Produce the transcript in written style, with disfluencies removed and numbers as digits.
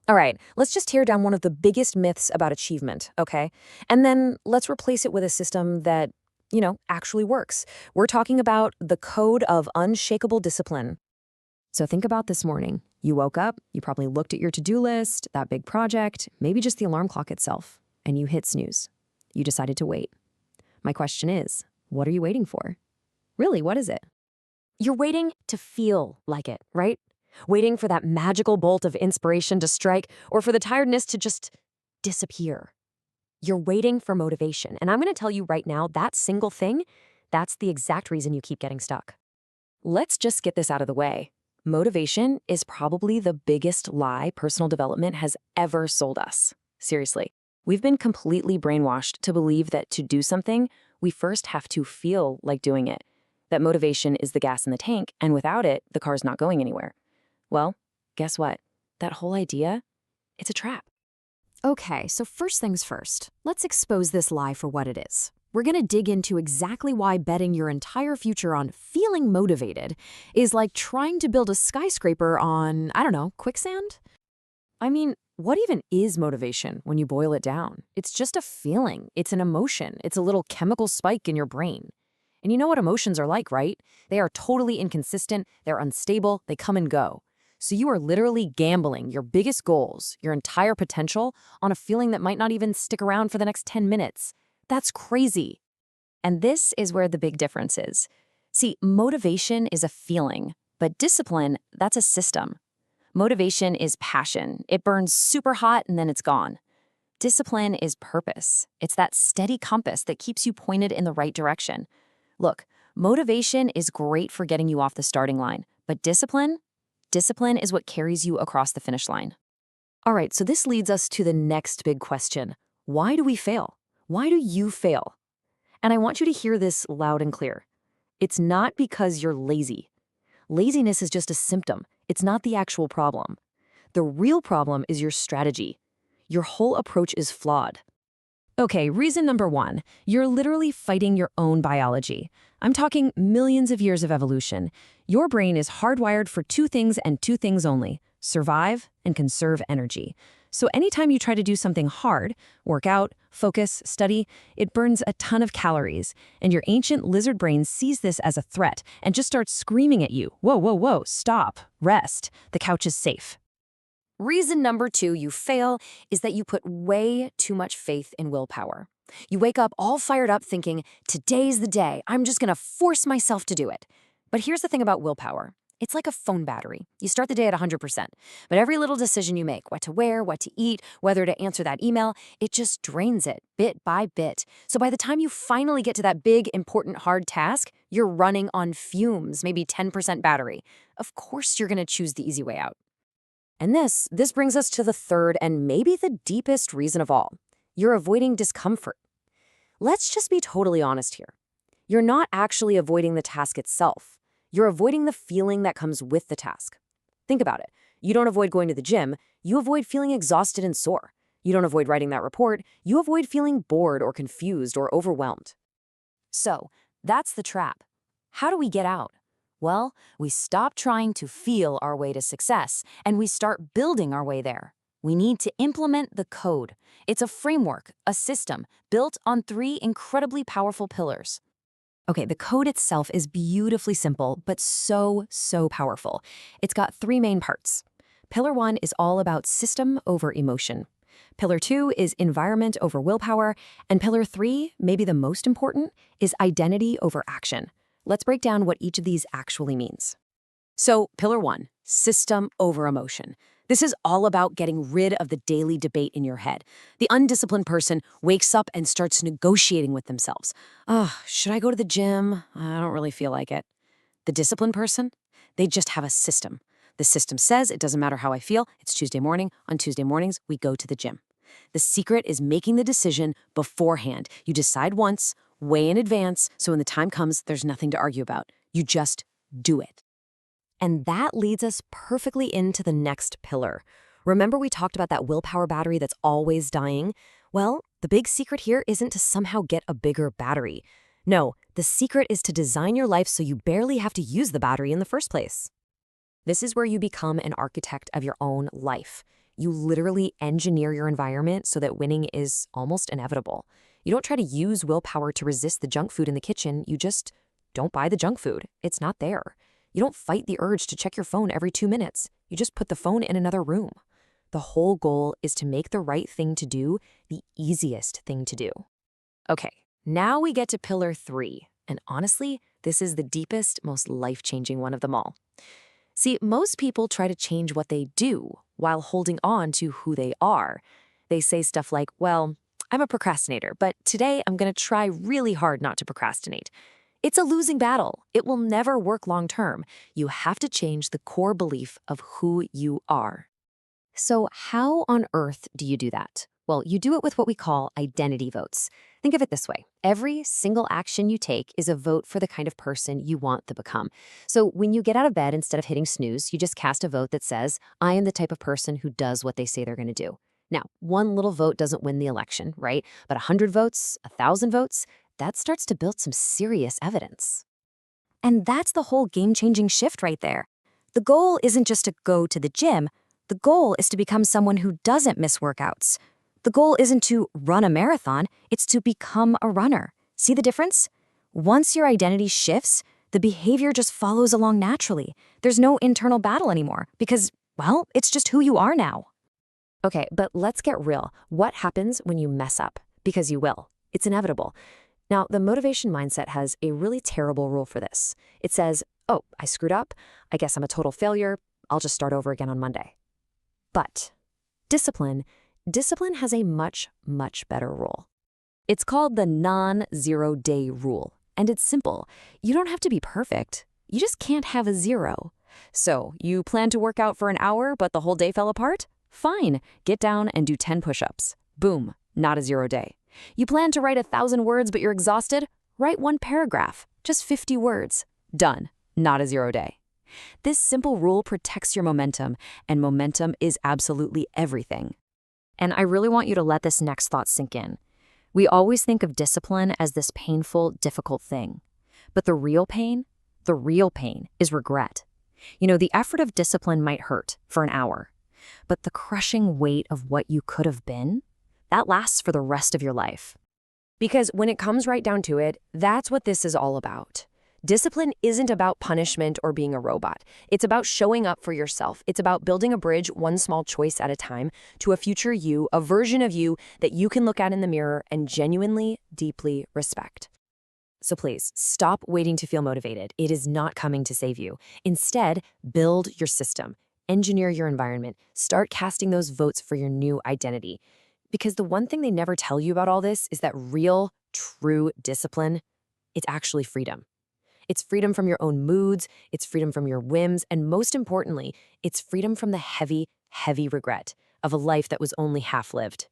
All right, let's just tear down one of the biggest myths about achievement, okay? And then let's replace it with a system that, actually works. We're talking about the code of unshakable discipline. So think about this morning. You woke up, you probably looked at your to-do list, that big project, maybe just the alarm clock itself, and you hit snooze. You decided to wait. My question is, what are you waiting for? Really, what is it? You're waiting to feel like it, right? Waiting for that magical bolt of inspiration to strike or for the tiredness to just disappear. You're waiting for motivation. And I'm going to tell you right now, that single thing, that's the exact reason you keep getting stuck. Let's just get this out of the way. Motivation is probably the biggest lie personal development has ever sold us. Seriously. We've been completely brainwashed to believe that to do something, we first have to feel like doing it. That motivation is the gas in the tank, and without it, the car's not going anywhere. Well, guess what? That whole idea, it's a trap. Okay, so first things first, let's expose this lie for what it is. We're going to dig into exactly why betting your entire future on feeling motivated is like trying to build a skyscraper on, I don't know, quicksand? I mean, what even is motivation when you boil it down? It's just a feeling. It's an emotion. It's a little chemical spike in your brain. And you know what emotions are like, right? They are totally inconsistent, they're unstable, they come and go. So you are literally gambling your biggest goals, your entire potential, on a feeling that might not even stick around for the next 10 minutes. That's crazy. And this is where the big difference is. See, motivation is a feeling, but discipline, that's a system. Motivation is passion. It burns super hot and then it's gone. Discipline is purpose. It's that steady compass that keeps you pointed in the right direction. Look, motivation is great for getting you off the starting line, but discipline is what carries you across the finish line. All right, so this leads us to the next big question. Why do we fail? Why do you fail? And I want you to hear this loud and clear. It's not because you're lazy. Laziness is just a symptom. It's not the actual problem. The real problem is your strategy. Your whole approach is flawed. Okay, reason number one, you're literally fighting your own biology. I'm talking millions of years of evolution. Your brain is hardwired for two things and two things only: survive and conserve energy. So anytime you try to do something hard, work out, focus, study, it burns a ton of calories. And your ancient lizard brain sees this as a threat and just starts screaming at you. Whoa, whoa, whoa, stop, rest. The couch is safe. Reason number two you fail is that you put way too much faith in willpower. You wake up all fired up thinking, today's the day, I'm just gonna force myself to do it. But here's the thing about willpower. It's like a phone battery. You start the day at 100%, but every little decision you make, what to wear, what to eat, whether to answer that email, it just drains it bit by bit. So by the time you finally get to that big, important, hard task, you're running on fumes, maybe 10% battery. Of course you're gonna choose the easy way out. And this brings us to the third and maybe the deepest reason of all. You're avoiding discomfort. Let's just be totally honest here. You're not actually avoiding the task itself. You're avoiding the feeling that comes with the task. Think about it. You don't avoid going to the gym. You avoid feeling exhausted and sore. You don't avoid writing that report. You avoid feeling bored or confused or overwhelmed. So, that's the trap. How do we get out? Well, we stop trying to feel our way to success, and we start building our way there. We need to implement the code. It's a framework, a system, built on three incredibly powerful pillars. Okay, the code itself is beautifully simple, but so powerful. It's got three main parts. Pillar 1 is all about system over emotion. Pillar 2 is environment over willpower. And Pillar 3, maybe the most important, is identity over action. Let's break down what each of these actually means. So, Pillar 1, system over emotion. This is all about getting rid of the daily debate in your head. The undisciplined person wakes up and starts negotiating with themselves. Should I go to the gym? I don't really feel like it. The disciplined person, they just have a system. The system says it doesn't matter how I feel. It's Tuesday morning. On Tuesday mornings, we go to the gym. The secret is making the decision beforehand. You decide once, way in advance, so when the time comes, there's nothing to argue about. You just do it. And that leads us perfectly into the next pillar. Remember we talked about that willpower battery that's always dying? Well, the big secret here isn't to somehow get a bigger battery. No, the secret is to design your life so you barely have to use the battery in the first place. This is where you become an architect of your own life. You literally engineer your environment so that winning is almost inevitable. You don't try to use willpower to resist the junk food in the kitchen, you just don't buy the junk food. It's not there. You don't fight the urge to check your phone every 2 minutes. You just put the phone in another room. The whole goal is to make the right thing to do the easiest thing to do. Okay, now we get to pillar 3. And honestly, this is the deepest, most life-changing one of them all. See, most people try to change what they do while holding on to who they are. They say stuff like, well, I'm a procrastinator, but today I'm going to try really hard not to procrastinate. It's a losing battle. It will never work long term. You have to change the core belief of who you are. So how on earth do you do that? Well, you do it with what we call identity votes. Think of it this way. Every single action you take is a vote for the kind of person you want to become. So when you get out of bed, instead of hitting snooze, you just cast a vote that says, I am the type of person who does what they say they're going to do. Now, one little vote doesn't win the election, right? But 100 votes, 1,000 votes, that starts to build some serious evidence. And that's the whole game-changing shift right there. The goal isn't just to go to the gym. The goal is to become someone who doesn't miss workouts. The goal isn't to run a marathon, it's to become a runner. See the difference? Once your identity shifts, the behavior just follows along naturally. There's no internal battle anymore because, well, it's just who you are now. Okay, but let's get real. What happens when you mess up? Because you will. It's inevitable. Now, the motivation mindset has a really terrible rule for this. It says, oh, I screwed up. I guess I'm a total failure. I'll just start over again on Monday. But discipline has a much, much better rule. It's called the non-zero day rule. And it's simple. You don't have to be perfect. You just can't have a zero. So you plan to work out for an hour, but the whole day fell apart? Fine. Get down and do 10 push-ups. Boom. Not a 0 day. You plan to write 1,000 words, but you're exhausted? Write 1 paragraph. Just 50 words. Done. Not a 0 day. This simple rule protects your momentum, and momentum is absolutely everything. And I really want you to let this next thought sink in. We always think of discipline as this painful, difficult thing. But the real pain is regret. You know, the effort of discipline might hurt for an hour, but the crushing weight of what you could have been, that lasts for the rest of your life. Because when it comes right down to it, that's what this is all about. Discipline isn't about punishment or being a robot. It's about showing up for yourself. It's about building a bridge one small choice at a time to a future you, a version of you that you can look at in the mirror and genuinely, deeply respect. So please, stop waiting to feel motivated. It is not coming to save you. Instead, build your system, engineer your environment, start casting those votes for your new identity. Because the one thing they never tell you about all this is that real, true discipline, it's actually freedom. It's freedom from your own moods, it's freedom from your whims, and most importantly, it's freedom from the heavy, heavy regret of a life that was only half lived.